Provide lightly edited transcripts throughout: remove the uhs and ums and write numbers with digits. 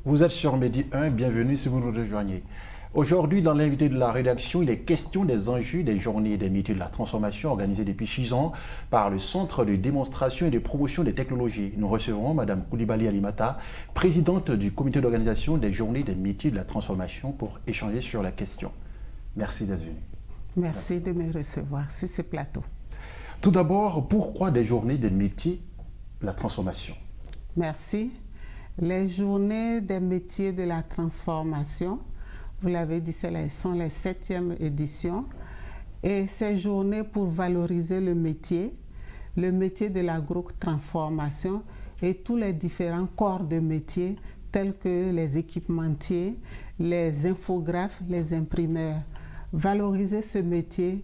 Vous êtes sur Medi 1, bienvenue si vous nous rejoignez. Aujourd'hui, dans l'invité de la rédaction, il est question des enjeux des journées des métiers de la transformation organisées depuis 6 ans par le Centre de démonstration et de promotion des technologies. Nous recevons Mme Koulibaly Alimata, présidente du comité d'organisation des journées des métiers de la transformation, pour échanger sur la question. Merci d'être venue. Merci de me recevoir sur ce plateau. Tout d'abord, pourquoi des journées des métiers de la transformation? Merci. Les journées des métiers de la transformation, vous l'avez dit, sont les 7e éditions. Et ces journées pour valoriser le métier de l'agro-transformation et tous les différents corps de métier tels que les équipementiers, les infographes, les imprimeurs. Valoriser ce métier,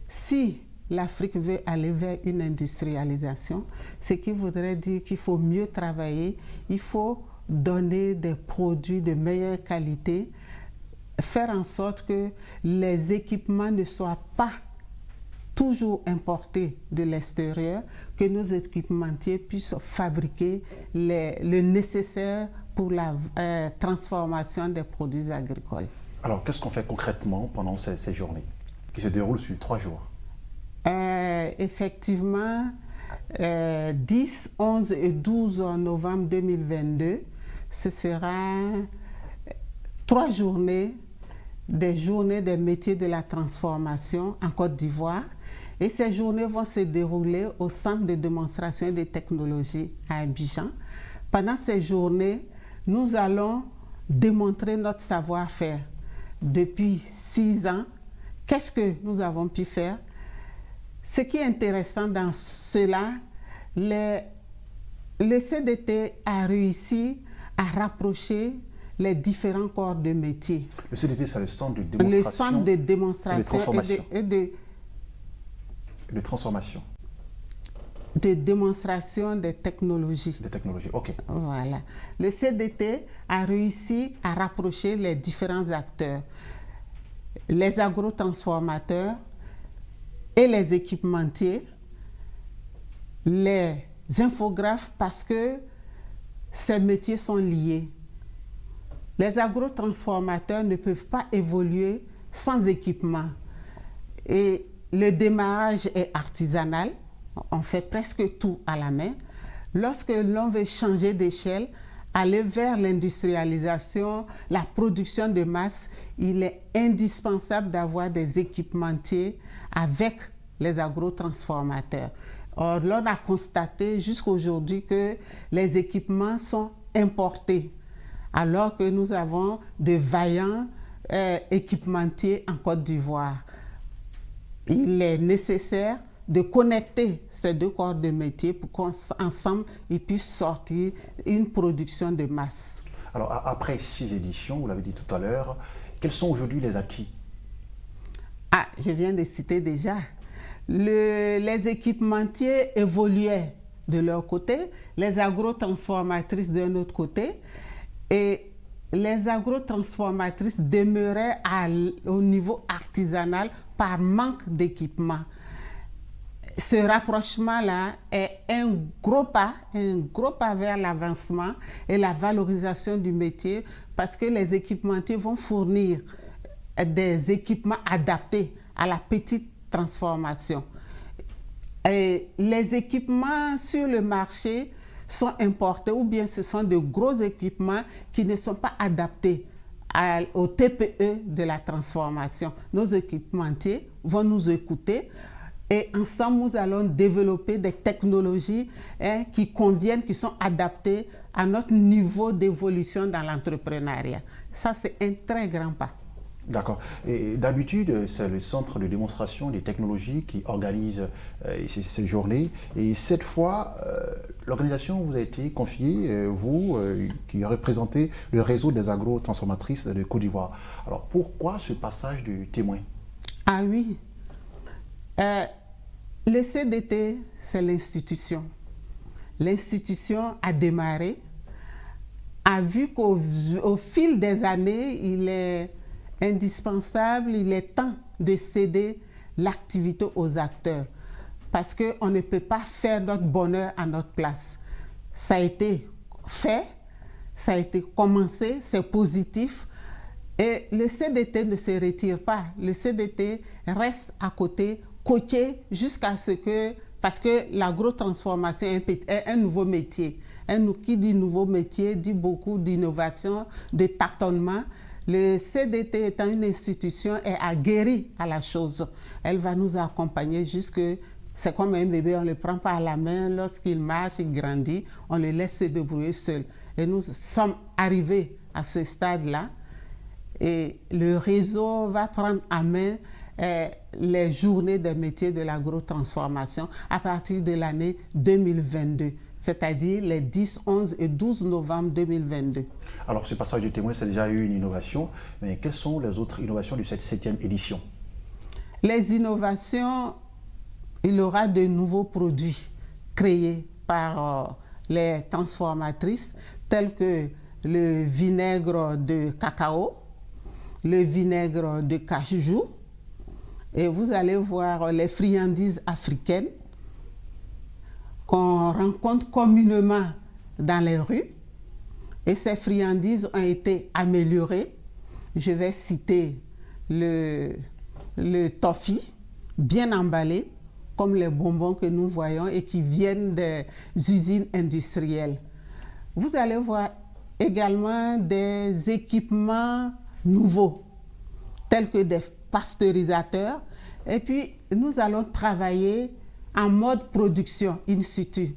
si l'Afrique veut aller vers une industrialisation, ce qui voudrait dire qu'il faut mieux travailler, il faut donner des produits de meilleure qualité, faire en sorte que les équipements ne soient pas toujours importés de l'extérieur, que nos équipementiers puissent fabriquer le nécessaire pour la transformation des produits agricoles. Alors, qu'est-ce qu'on fait concrètement pendant ces journées qui se déroulent sur 3 jours? Effectivement, 10, 11 et 12 novembre 2022, ce sera 3 journées, des journées des métiers de la transformation en Côte d'Ivoire. Et ces journées vont se dérouler au Centre de démonstration et de technologie à Abidjan. Pendant ces journées, nous allons démontrer notre savoir-faire. Depuis 6 ans, qu'est-ce que nous avons pu faire? Ce qui est intéressant dans cela, le CDT a réussi à rapprocher les différents corps de métier. Le CDT, c'est le centre de démonstration, le centre de démonstration de transformation. De démonstration des technologies. Des technologies, ok. Voilà. Le CDT a réussi à rapprocher les différents acteurs, les agrotransformateurs et les équipementiers, les infographes, parce que ces métiers sont liés. Les agrotransformateurs ne peuvent pas évoluer sans équipement. Et le démarrage est artisanal, on fait presque tout à la main. Lorsque l'on veut changer d'échelle, aller vers l'industrialisation, la production de masse, il est indispensable d'avoir des équipementiers avec les agrotransformateurs. Or, l'on a constaté jusqu'aujourd'hui que les équipements sont importés, alors que nous avons de vaillants équipementiers en Côte d'Ivoire. Il est nécessaire de connecter ces 2 corps de métier pour qu'ensemble, ils puissent sortir une production de masse. Alors, après 6 éditions, vous l'avez dit tout à l'heure, quels sont aujourd'hui les acquis? Je viens de citer déjà. Les équipementiers évoluaient de leur côté, les agrotransformatrices d'un autre côté, et les agrotransformatrices demeuraient au niveau artisanal par manque d'équipement. Ce rapprochement-là est un gros pas vers l'avancement et la valorisation du métier, parce que les équipementiers vont fournir des équipements adaptés à la petite transformation. Et les équipements sur le marché sont importés, ou bien ce sont de gros équipements qui ne sont pas adaptés au TPE de la transformation. Nos équipementiers vont nous écouter et ensemble, nous allons développer des technologies qui conviennent, qui sont adaptées à notre niveau d'évolution dans l'entrepreneuriat. Ça, c'est un très grand pas. D'accord. Et d'habitude, c'est le centre de démonstration des technologies qui organise ces journées. Et cette fois, l'organisation vous a été confiée, vous qui représentez le réseau des agro-transformatrices de Côte d'Ivoire. Alors, pourquoi ce passage du témoin? Ah oui. Le CDT, c'est l'institution. L'institution a démarré, a vu qu'au fil des années, il est indispensable, il est temps de céder l'activité aux acteurs, parce qu'on ne peut pas faire notre bonheur à notre place. Ça a été fait, ça a été commencé, c'est positif. Et le CDT ne se retire pas. Le CDT reste à côté, coaché jusqu'à ce que, parce que l'agrotransformation est un nouveau métier. Qui dit nouveau métier dit beaucoup d'innovation, de tâtonnement. Le CDT étant une institution est aguerrie à la chose. Elle va nous accompagner jusque, c'est comme un bébé, on ne le prend pas à la main. Lorsqu'il marche, il grandit, on le laisse se débrouiller seul. Et nous sommes arrivés à ce stade-là. Et le réseau va prendre en main les journées des métiers de l'agrotransformation à partir de l'année 2022, c'est-à-dire les 10, 11 et 12 novembre 2022. Alors, ce passage de témoin, c'est déjà eu une innovation, mais quelles sont les autres innovations de cette 7e édition? Les innovations, il y aura de nouveaux produits créés par les transformatrices, tels que le vinaigre de cacao, le vinaigre de cajou, et vous allez voir les friandises africaines qu'on rencontre communément dans les rues. Et ces friandises ont été améliorées. Je vais citer le toffee, bien emballé, comme les bonbons que nous voyons et qui viennent des usines industrielles. Vous allez voir également des équipements nouveaux, tels que des pasteurisateurs. Et puis, nous allons travailler en mode production in situ,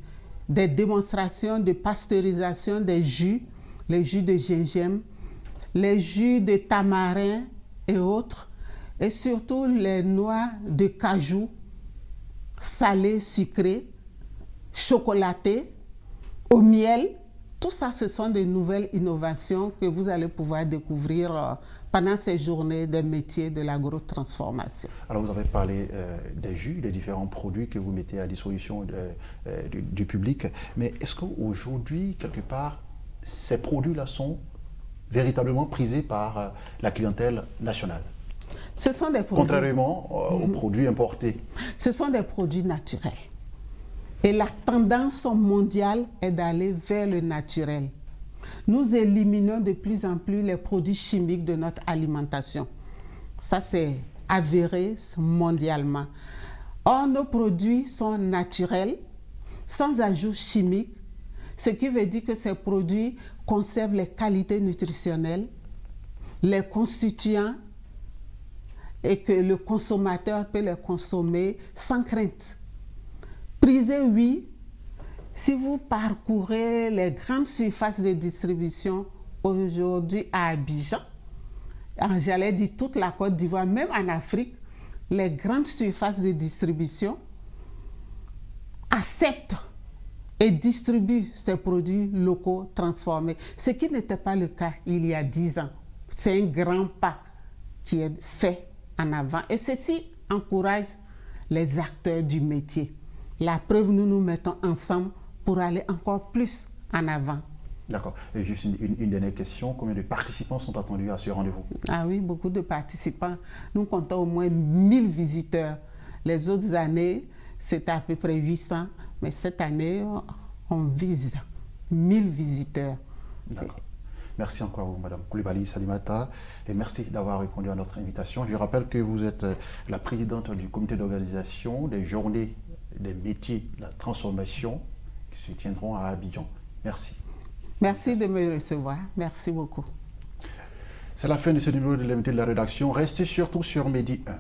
des démonstrations de pasteurisation des jus, les jus de gingembre, les jus de tamarin et autres, et surtout les noix de cajou, salées, sucrées, chocolatées, au miel. Tout ça, ce sont des nouvelles innovations que vous allez pouvoir découvrir pendant ces journées des métiers de l'agrotransformation. Alors, vous avez parlé des jus, des différents produits que vous mettez à disposition du public. Mais est-ce qu'aujourd'hui, quelque part, ces produits-là sont véritablement prisés par la clientèle nationale? Ce sont des produits... Contrairement aux produits importés. Ce sont des produits naturels. Et la tendance mondiale est d'aller vers le naturel. Nous éliminons de plus en plus les produits chimiques de notre alimentation. Ça, c'est avéré mondialement. Or, nos produits sont naturels, sans ajout chimique, ce qui veut dire que ces produits conservent les qualités nutritionnelles, les constituants, et que le consommateur peut les consommer sans crainte. Prisé, oui. Si vous parcourez les grandes surfaces de distribution aujourd'hui à Abidjan, j'allais dire toute la Côte d'Ivoire, même en Afrique, les grandes surfaces de distribution acceptent et distribuent ces produits locaux transformés, ce qui n'était pas le cas il y a 10 ans. C'est un grand pas qui est fait en avant et ceci encourage les acteurs du métier. La preuve, nous nous mettons ensemble pour aller encore plus en avant. D'accord. Et juste une dernière question. Combien de participants sont attendus à ce rendez-vous? Ah oui, beaucoup de participants. Nous comptons au moins 1000 visiteurs. Les autres années, c'était à peu près 800. Mais cette année, on vise 1000 visiteurs. D'accord. Merci encore à vous, Madame Coulibaly Salimata, et merci d'avoir répondu à notre invitation. Je rappelle que vous êtes la présidente du comité d'organisation des journées des métiers de la transformation qui se tiendront à Abidjan. Merci. Merci de me recevoir. Merci beaucoup. C'est la fin de ce numéro de l'invité de la rédaction. Restez surtout sur Medi 1.